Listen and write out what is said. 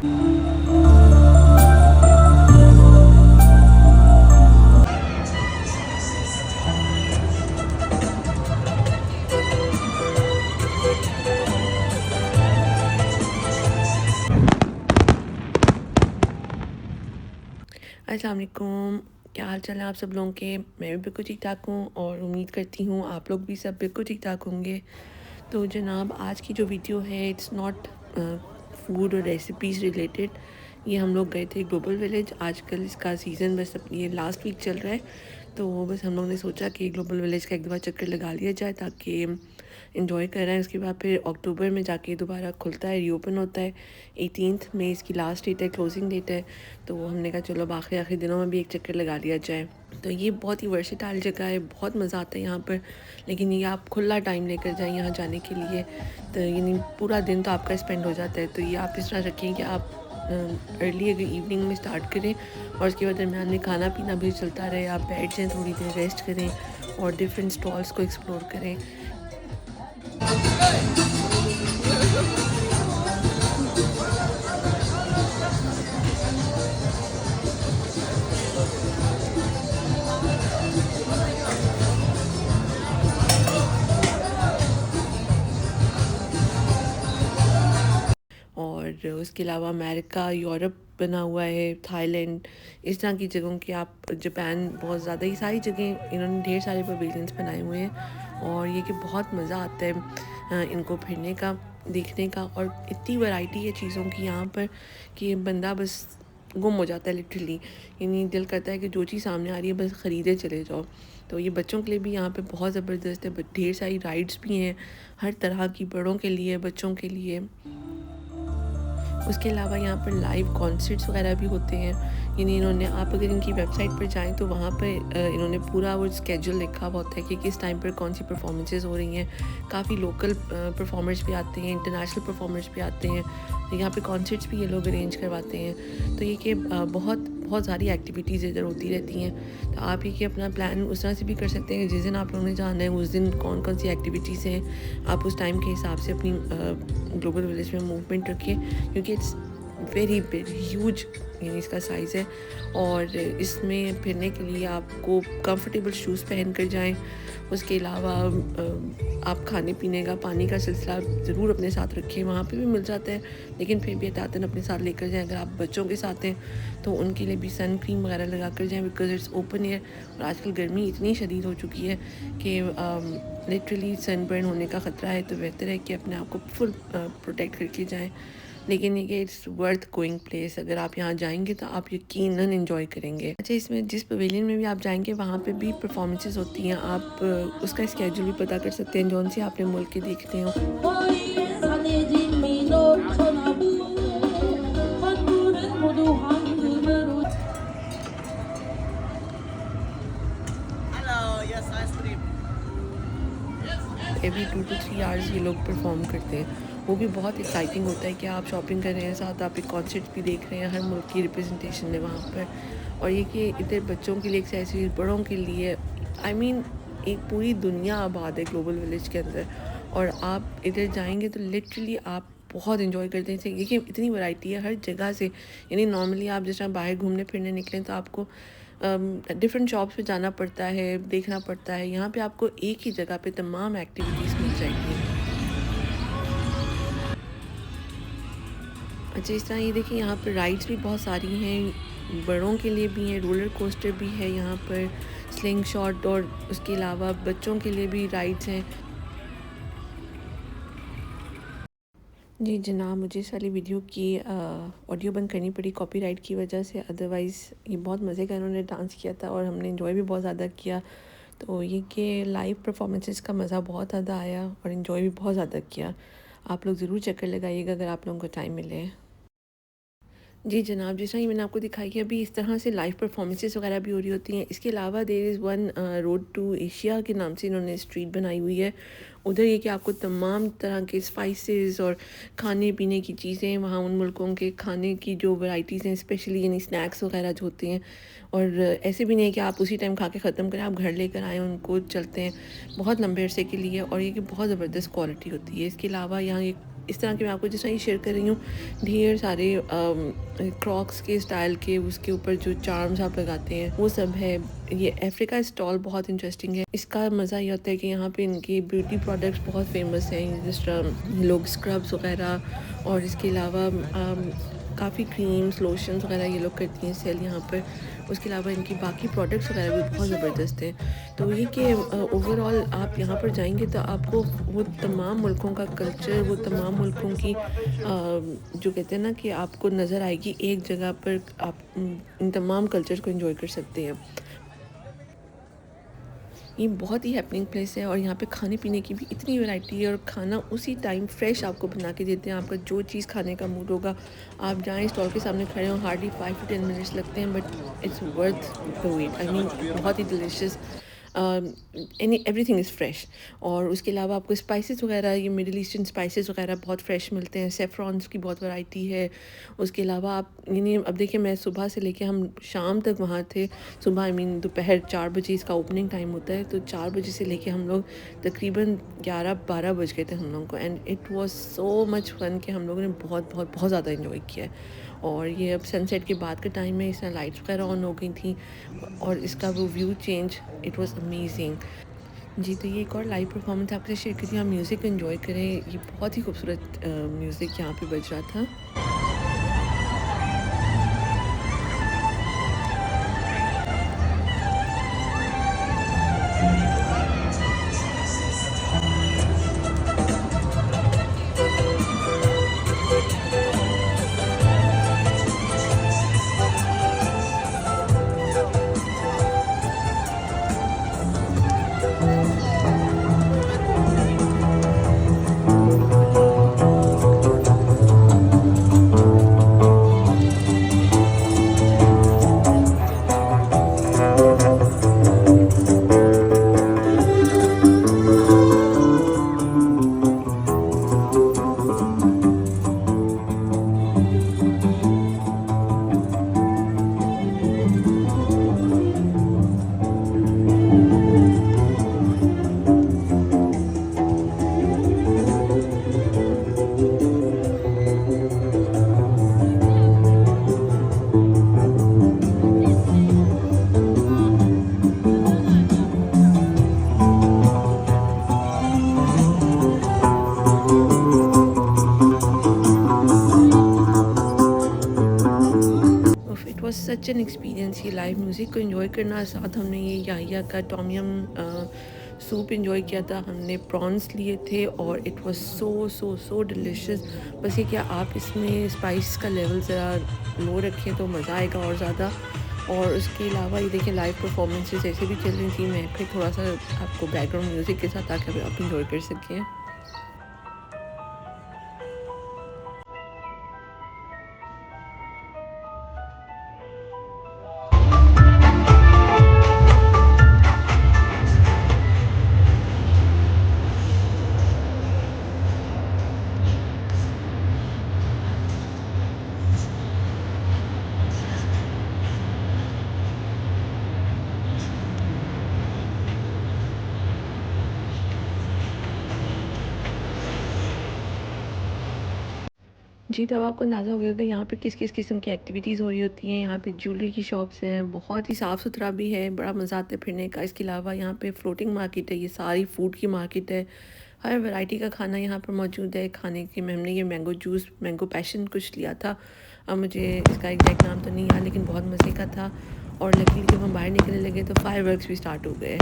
अस्सलाम वालेकुम। क्या हाल चाल है आप सब लोगों के? मैं भी बिल्कुल ठीक ठाक हूँ और उम्मीद करती हूँ आप लोग भी सब बिल्कुल ठीक ठाक होंगे। तो जनाब, आज की जो वीडियो है इट्स नॉट फूड और रेसिपीज़ रिलेटेड। ये हम लोग गए थे ग्लोबल विलेज। आजकल इसका सीज़न बस ये लास्ट वीक चल रहा है, तो बस हम लोग ने सोचा कि ग्लोबल विलेज का एक दफ़ा चक्कर लगा लिया जाए ताकि इन्जॉय कर रहे हैं। उसके बाद फिर अक्टूबर में जाके दोबारा खुलता है, रीओपन होता है। 18 मई इसकी लास्ट डेट है, क्लोजिंग डेट है। तो हमने कहा चलो अब आखिरी दिनों में भी एक चक्कर लगा लिया जाए। तो ये बहुत ही वर्सेटाइल जगह है, बहुत मज़ा आता है यहाँ पर। लेकिन ये आप खुला टाइम लेकर जाएँ यहाँ जाने के लिए, तो यानी पूरा दिन तो आपका स्पेंड हो जाता है। तो ये आप इस तरह रखें कि आप अर्ली अगर इवनिंग में स्टार्ट करें और उसके बाद दरमियान में खाना पीना भी चलता रहे। आप बैठ जाएँ, थोड़ी देर रेस्ट करें और डिफरेंट स्टॉल्स को एक्सप्लोर करें। और उसके अलावा अमेरिका, यूरोप बना हुआ है, थाईलैंड, इस तरह की जगहों की आप, जापान, बहुत ज़्यादा ही सारी जगह इन्होंने ढेर सारे पवेलियंस बनाए हुए हैं। और ये कि बहुत मज़ा आता है इनको फिरने का, देखने का। और इतनी वैरायटी है चीज़ों की यहाँ पर कि बंदा बस गुम हो जाता है लिटरली। यानी दिल करता है कि जो चीज़ सामने आ रही है बस ख़रीदे चले जाओ। तो ये बच्चों के लिए भी यहाँ पे बहुत ज़बरदस्त है। ढेर सारी राइड्स भी हैं हर तरह की, बड़ों के लिए, बच्चों के लिए। उसके अलावा यहाँ पर लाइव कॉन्सर्ट्स वगैरह भी होते हैं। यानी इन्होंने, आप अगर इनकी वेबसाइट पर जाएं तो वहाँ पर इन्होंने पूरा वो स्केड्यूल लिखा हुआ होता है कि किस टाइम पर कौन सी परफॉर्मेंसेस हो रही हैं। काफ़ी लोकल परफॉर्मर्स भी आते हैं, इंटरनेशनल परफॉर्मर्स भी आते हैं। यहाँ पे कॉन्सर्ट्स भी ये लोग अरेंज करवाते हैं। तो ये कि बहुत बहुत सारी एक्टिविटीज़ इधर होती रहती हैं। तो आप ये कि अपना प्लान उस तरह से भी कर सकते हैं कि जिस दिन आप लोगों ने जाना है उस दिन कौन कौन सी एक्टिविटीज़ हैं, आप उस टाइम के हिसाब से अपनी ग्लोबल विलेज में मूवमेंट रखिए, क्योंकि इट्स वेरी बिग, ह्यूज यानी इसका साइज़ है। और इसमें फिरने के लिए आपको कंफर्टेबल शूज़ पहन कर जाएँ। उसके अलावा आप खाने पीने का, पानी का सिलसिला ज़रूर अपने साथ रखें। वहाँ पे भी मिल जाता है, लेकिन फिर भी एहतियातन अपने साथ लेकर जाएँ। अगर आप बच्चों के साथ हैं तो उनके लिए भी सन क्रीम वगैरह लगा कर जाएँ, बिकॉज़ इट्स ओपन एयर। और आजकल गर्मी इतनी शदीद हो चुकी है कि लिटरली सनबर्न होने का ख़तरा है। तो बेहतर है कि अपने आप को फुल प्रोटेक्ट करके जाएँ। लेकिन ये कि इट्स वर्थ गोइंग प्लेस। अगर आप यहाँ जाएंगे तो आप यकीनन एंजॉय करेंगे। अच्छा, इसमें जिस पवेलियन में भी आप जाएंगे वहाँ पे भी परफॉर्मेंसेस होती हैं। आप उसका स्केड्यूल भी पता कर सकते हैं, जौन सी आपने मुल्क के देखते हो। एवरी 2 to 3 आवर्स ये लोग परफॉर्म करते हैं। वो भी बहुत एक्साइटिंग होता है कि आप शॉपिंग कर रहे हैं, साथ आप एक कॉन्सर्ट भी देख रहे हैं। हर मुल्क की रिप्रेजेंटेशन है वहाँ पर। और ये कि इधर बच्चों के लिए एक्सेसरीज, बड़ों के लिए, आई मीन एक पूरी दुनिया आबाद है ग्लोबल विलेज के अंदर। और आप इधर जाएंगे तो लिटरली आप बहुत इन्जॉय करते हैं। देखिए इतनी वैरायटी है हर जगह से। यानी नॉर्मली आप जिस तरह बाहर घूमने फिरने निकलें तो आपको डिफरेंट शॉप्स पे जाना पड़ता है, देखना पड़ता है। यहाँ पे आपको एक ही जगह पे तमाम एक्टिविटीज़ मिल जाएंगी। अच्छा, इस तरह ये देखिए यहाँ पर राइड्स भी बहुत सारी हैं, बड़ों के लिए भी हैं, रोलर कोस्टर भी है यहाँ पर, स्लिंग शॉट, और उसके अलावा बच्चों के लिए भी राइड्स हैं। जी जनाब, मुझे इस वाली वीडियो की ऑडियो बंद करनी पड़ी कॉपीराइट की वजह से। अदरवाइज़ ये बहुत मज़े का इन्होंने डांस किया था और हमने इन्जॉय भी बहुत ज़्यादा किया। तो ये कि लाइव परफॉर्मेंसेस का मज़ा बहुत ज़्यादा आया और इन्जॉय भी बहुत ज़्यादा किया। आप लोग ज़रूर चक्कर लगाइएगा अगर आप लोगों को टाइम मिले। जी जनाब, जैसा कि मैंने आपको दिखाई है अभी, इस तरह से लाइव परफॉर्मेंसेस वगैरह भी हो रही होती हैं। इसके अलावा there is one road to Asia के नाम से इन्होंने स्ट्रीट बनाई हुई है। उधर ये कि आपको तमाम तरह के स्पाइसेस और खाने पीने की चीज़ें, वहाँ उन मुल्कों के खाने की जो वैराइटीज़ हैं, स्पेशली यानी स्नैक्स वगैरह जो होते हैं। और ऐसे भी नहीं है कि आप उसी टाइम खा के ख़त्म करें, आप घर लेकर आएँ उनको, चलते हैं बहुत लंबे अरसे के लिए। और ये कि बहुत ज़बरदस्त क्वालिटी होती है। इसके अलावा यहाँ एक इस तरह के मैं आपको जिस तरह ये शेयर कर रही हूँ, ढेर सारे क्रॉक्स के स्टाइल के उसके ऊपर जो चार्म्स आप लगाते हैं वो सब है। ये अफ्रीका स्टॉल बहुत इंटरेस्टिंग है। इसका मज़ा ये होता है कि यहाँ पे इनके ब्यूटी प्रोडक्ट्स बहुत फेमस हैं, जिस तरह लोग स्क्रब्स वगैरह और इसके अलावा काफ़ी क्रीम्स लोशंस वगैरह ये लोग करती हैं सेल यहाँ पर। उसके अलावा इनकी बाकी प्रोडक्ट्स वगैरह भी बहुत ज़बरदस्त हैं। तो ये कि ओवरऑल आप यहाँ पर जाएंगे तो आपको वो तमाम मुल्कों का कल्चर, वो तमाम मुल्कों की जो कहते हैं ना कि आपको नज़र आएगी एक जगह पर। आप इन तमाम कल्चर्स को एंजॉय कर सकते हैं। ये बहुत ही हैपनिंग प्लेस है और यहाँ पे खाने पीने की भी इतनी वैरायटी है और खाना उसी टाइम फ्रेश आपको बना के देते हैं। आपका जो चीज़ खाने का मूड होगा आप जाएं, स्टॉल के सामने खड़े हों, हार्डली 5 to 10 मिनट्स लगते हैं, but it's worth the wait. I mean बहुत ही डिलिशियस, एवरीथिंग इज़ फ्रेश। और उसके अलावा आपको स्पाइसेस वगैरह, ये मिडिल ईस्टर्न स्पाइसेस वगैरह बहुत फ्रेश मिलते हैं। सेफ्रॉन्स की बहुत वैरायटी है। उसके अलावा आप यानी अब देखिए, मैं सुबह से लेके हम शाम तक वहाँ थे। सुबह आई मीन दोपहर 4 बजे इसका ओपनिंग टाइम होता है, तो 4 बजे से लेके हम लोग तकरीबन 11-12 बज गए थे हम लोगों को। And it was so much fun कि हम लोगों ने बहुत बहुत बहुत ज़्यादा इन्जॉय किया है। और ये अब सनसेट के बाद का टाइम है, इसमें लाइट्स वगैरह ऑन हो गई थी और इसका वो view change, it was amazing. जी, तो ये एक और लाइव परफॉर्मेंस आपके साथ शेयर करी। आप म्यूज़िक एंजॉय करें, ये बहुत ही खूबसूरत म्यूज़िक यहाँ पे बज रहा था। It was such an experience ये लाइव म्यूज़िक को एंजॉय करना। साथ हमने ये याहिया का टॉम सूप एंजॉय किया था, हमने प्रॉन्स लिए थे और it was so so so delicious. बस ये क्या आप इसमें स्पाइस का लेवल ज़रा लो रखें तो मज़ा आएगा और ज़्यादा। और उसके अलावा ये देखिए, लाइव परफॉर्मेंसेस ऐसे भी चल रही थी। मैं फिर थोड़ा सा आपको बैकग्राउंड म्यूज़िक के साथ ताकि आप इंजॉय कर सकें। जी, तो अब आपको अंदाज़ा हो गया होगा यहाँ पे किस-किस किस्म की एक्टिविटीज़ हो रही होती हैं। यहाँ पे ज्वेलरी की शॉप्स हैं, बहुत ही साफ़-सुथरा भी है, बड़ा मज़ा आता है फिरने का। इसके अलावा यहाँ पे फ्लोटिंग मार्केट है, ये सारी फूड की मार्केट है। हर वैरायटी का खाना यहाँ पर मौजूद है। खाने के में हमने ये मैंगो जूस, मैंगो पैशन कुछ लिया था। अब मुझे इसका एग्जैक्ट नाम तो नहीं याद, लेकिन बहुत मज़े का था। और लकीली जब हम बाहर निकलने लगे तो फायरवर्क्स भी स्टार्ट हो गए।